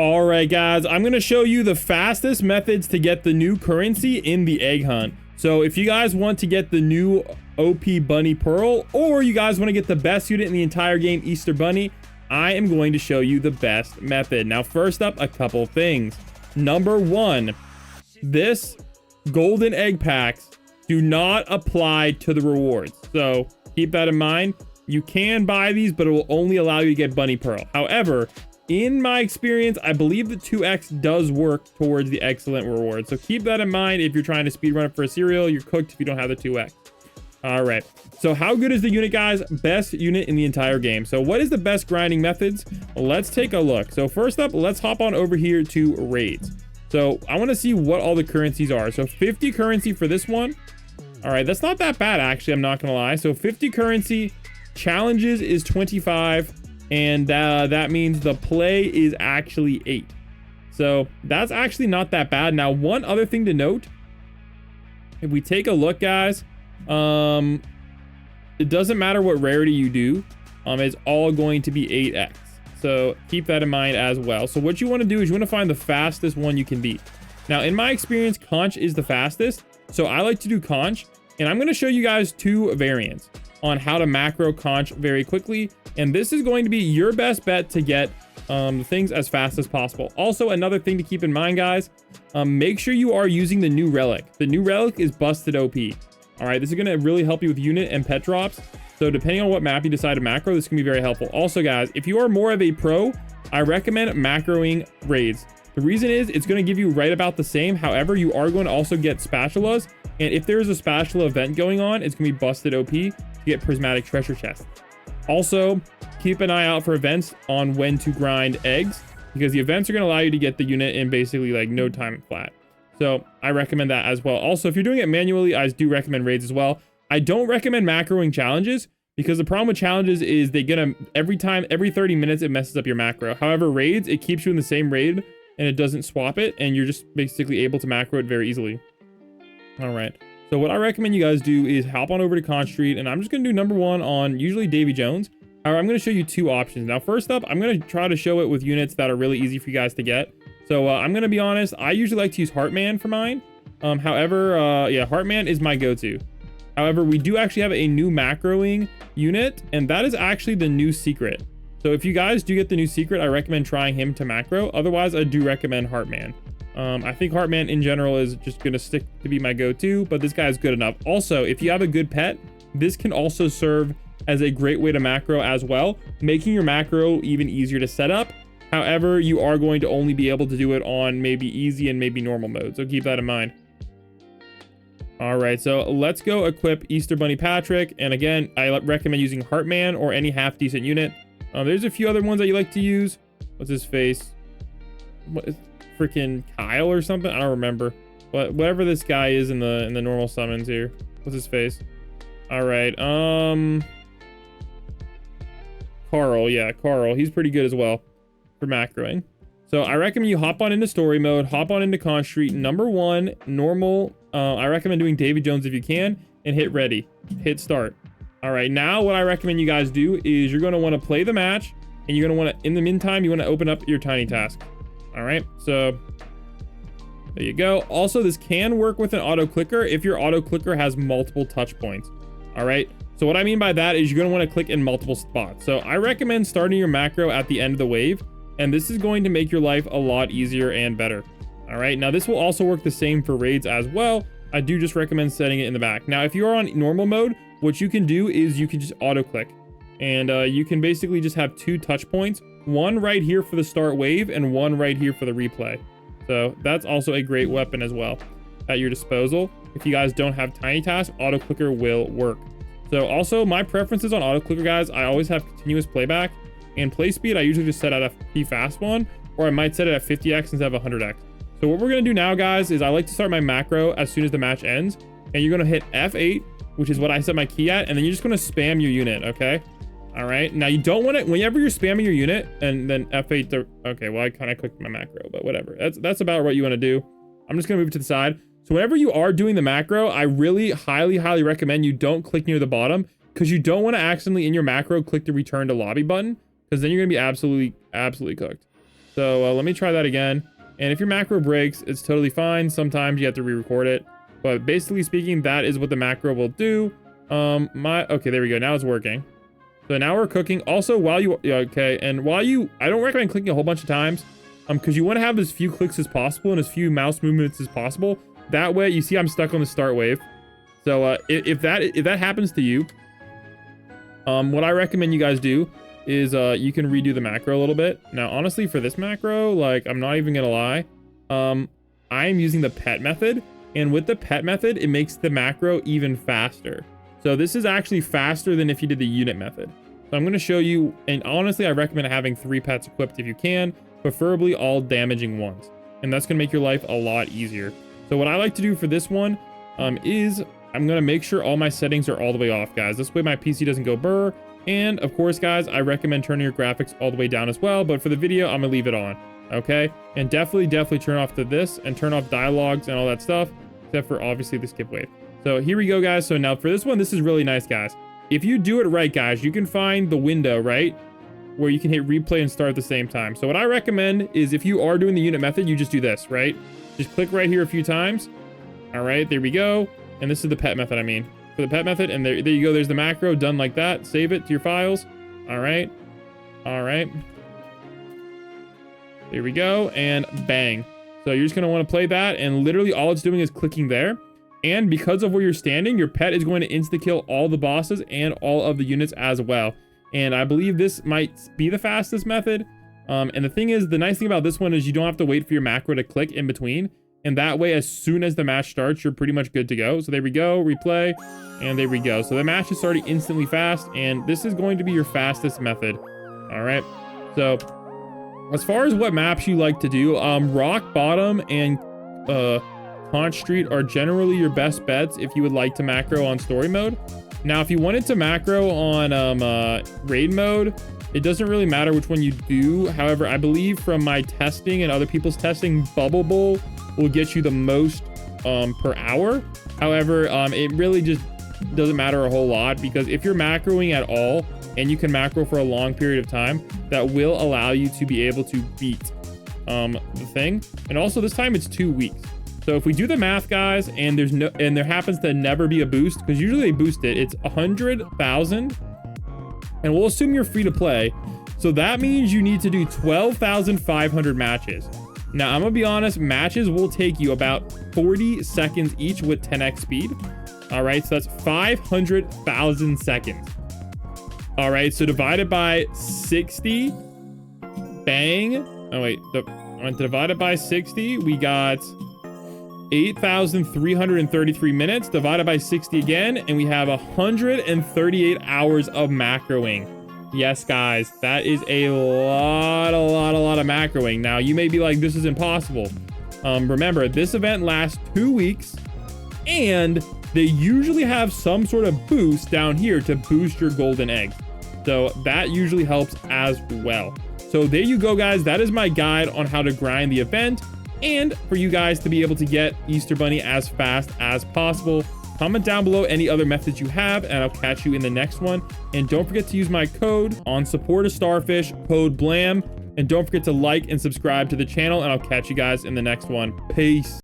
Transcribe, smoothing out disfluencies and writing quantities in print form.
All right, guys, I'm going to show you the fastest methods to get the new currency in the egg hunt. So if you guys want to get the new OP Bunny Pearl, or you guys want to get the best unit in the entire game, Easter Bunny, I am going to show you the best method. Now, first up, a couple things. Number one, this golden egg packs do not apply to the rewards. So keep that in mind. You can buy these, but it will only allow you to get Bunny Pearl. However, in my experience, I believe the 2x does work towards the excellent reward. So keep that in mind if you're trying to speedrun it for a cereal. You're cooked if you don't have the 2x. All right. So how good is the unit, guys? Best unit in the entire game. So what is the best grinding methods? Let's take a look. So first up, let's hop on over here to raids. So I want to see what all the currencies are. So 50 currency for this one. All right. That's not that bad, actually. I'm not going to lie. So 50 currency, challenges is 25. And that means the play is actually 8. So that's actually not that bad. Now, one other thing to note, if we take a look, guys, it doesn't matter what rarity you do. It's all going to be 8x. So keep that in mind as well. So what you want to do is you want to find the fastest one you can beat. Now, in my experience, conch is the fastest. So I like to do conch. And I'm going to show you guys 2 variants on how to macro conch very quickly. And this is going to be your best bet to get things as fast as possible. Also, another thing to keep in mind, guys, make sure you are using the new relic. The new relic is busted OP. All right, this is going to really help you with unit and pet drops. So depending on what map you decide to macro, this can be very helpful. Also, guys, if you are more of a pro, I recommend macroing raids. The reason is it's going to give you right about the same. However, you are going to also get spatulas. And if there's a spatula event going on, it's going to be busted OP to get prismatic treasure chests. Also, keep an eye out for events on when to grind eggs, because the events are going to allow you to get the unit in basically like no time flat. So I recommend that as well. Also, if you're doing it manually, I do recommend raids as well. I don't recommend macroing challenges, because the problem with challenges is they get them every 30 minutes, it messes up your macro. However, raids, it keeps you in the same raid and it doesn't swap it, and you're just basically able to macro it very easily. All right. So what I recommend you guys do is hop on over to Conch Street, and I'm just going to do number 1 on usually Davy Jones. However, I'm going to show you 2 options. Now, first up, I'm going to try to show it with units that are really easy for you guys to get. So I'm going to be honest, I usually like to use Heartman for mine. However, yeah, Heartman is my go-to. However, we do actually have a new macroing unit, and that is actually the new secret. So if you guys do get the new secret, I recommend trying him to macro. Otherwise, I do recommend Heartman. I think Heartman in general is just going to stick to be my go-to, but this guy is good enough. Also, if you have a good pet, this can also serve as a great way to macro as well, making your macro even easier to set up. However, you are going to only be able to do it on maybe easy and maybe normal mode, so keep that in mind. All right, so let's go equip Easter Bunny Patrick. And again, I recommend using Heartman or any half-decent unit. There's a few other ones that you like to use. What's his face? What is freaking Kyle or something? I don't remember. But whatever this guy is in the normal summons here. What's his face? All right. Carl. Yeah, Carl. He's pretty good as well for macroing. So I recommend you hop on into story mode, hop on into Conch Street. Number 1, normal. I recommend doing Davy Jones if you can, and hit ready. Hit start. All right. Now what I recommend you guys do is you're going to want to play the match, and you're going to want to, in the meantime, you want to open up your tiny task. All right, so there you go. Also, this can work with an auto clicker if your auto clicker has multiple touch points. All right, so what I mean by that is you're going to want to click in multiple spots. So I recommend starting your macro at the end of the wave, and this is going to make your life a lot easier and better. All right, now this will also work the same for raids as well. I do just recommend setting it in the back. Now, if you are on normal mode, what you can do is you can just auto click, and you can basically just have 2 touch points. One right here for the start wave and one right here for the replay. So that's also a great weapon as well at your disposal. If you guys don't have tiny task, auto clicker will work. So also my preferences on auto clicker, guys, I always have continuous playback, and play speed I usually just set at a pretty fast one, or I might set it at 50x instead of 100x. So what we're going to do now, guys, is I like to start my macro as soon as the match ends, and you're going to hit F8, which is what I set my key at, and then you're just going to spam your unit. Okay. All right, now you don't want it whenever you're spamming your unit and then F8 to, okay, well, I kind of clicked my macro, but whatever. That's about what you want to do. I'm just gonna move it to the side. So whenever you are doing the macro, I really highly recommend you don't click near the bottom, because you don't want to accidentally in your macro click the return to lobby button, because then you're gonna be absolutely cooked. So let me try that again. And if your macro breaks, it's totally fine. Sometimes you have to re-record it. But basically speaking, that is what the macro will do. Okay, there we go. Now it's working. So now we're cooking. Also, while you, I don't recommend clicking a whole bunch of times, because you want to have as few clicks as possible and as few mouse movements as possible. That way, you see I'm stuck on the start wave. So if that happens to you, what I recommend you guys do is you can redo the macro a little bit. Now, honestly, for this macro, like, I'm not even gonna lie, I am using the pet method, and with the pet method, it makes the macro even faster. So this is actually faster than if you did the unit method. So I'm gonna show you, and honestly, I recommend having 3 pets equipped if you can, preferably all damaging ones, and that's gonna make your life a lot easier. So what I like to do for this one is I'm gonna make sure all my settings are all the way off, guys. This way my PC doesn't go burr. And of course, guys, I recommend turning your graphics all the way down as well. But for the video, I'm gonna leave it on. Okay. And definitely turn off to this and turn off dialogues and all that stuff, except for obviously the skip wave. So here we go, guys. So now for this one, this is really nice, guys. If you do it right, guys, you can find the window, right, where you can hit replay and start at the same time. So what I recommend is if you are doing the unit method, you just do this, right? Just click right here a few times. All right, there we go. And this is the pet method, I mean. For the pet method, and there you go. There's the macro done like that. Save it to your files. All right. There we go, and bang. So you're just gonna want to play that, and literally all it's doing is clicking there. And because of where you're standing, your pet is going to insta-kill all the bosses and all of the units as well. And I believe this might be the fastest method. And the thing is, the nice thing about this one is you don't have to wait for your macro to click in between. And that way, as soon as the match starts, you're pretty much good to go. So there we go, replay, and there we go. So the match is starting instantly fast, and this is going to be your fastest method. All right. So as far as what maps you like to do, Rock Bottom and Conch Street are generally your best bets if you would like to macro on story mode. Now, if you wanted to macro on raid mode, it doesn't really matter which one you do. However, I believe from my testing and other people's testing, Bubble Bowl will get you the most per hour. However, it really just doesn't matter a whole lot, because if you're macroing at all and you can macro for a long period of time, that will allow you to be able to beat the thing. And also this time it's 2 weeks. So if we do the math, guys, and there happens to never be a boost, because usually they boost it, it's 100,000, and we'll assume you're free to play. So that means you need to do 12,500 matches. Now, I'm gonna be honest, matches will take you about 40 seconds each with 10x speed. All right, so that's 500,000 seconds. All right, so divided by 60, bang. Oh wait, divided by 60, we got 8,333 minutes divided by 60 again, and we have 138 hours of macroing. Yes, guys, that is a lot of macroing. Now, you may be like, this is impossible. Remember, this event lasts 2 weeks, and they usually have some sort of boost down here to boost your golden eggs. So that usually helps as well. So there you go, guys. That is my guide on how to grind the event, and for you guys to be able to get Easter Bunny as fast as possible. Comment down below any other methods you have, and I'll catch you in the next one. And don't forget to use my code on Support a Starfish, code BLAM. And don't forget to like and subscribe to the channel, and I'll catch you guys in the next one. Peace.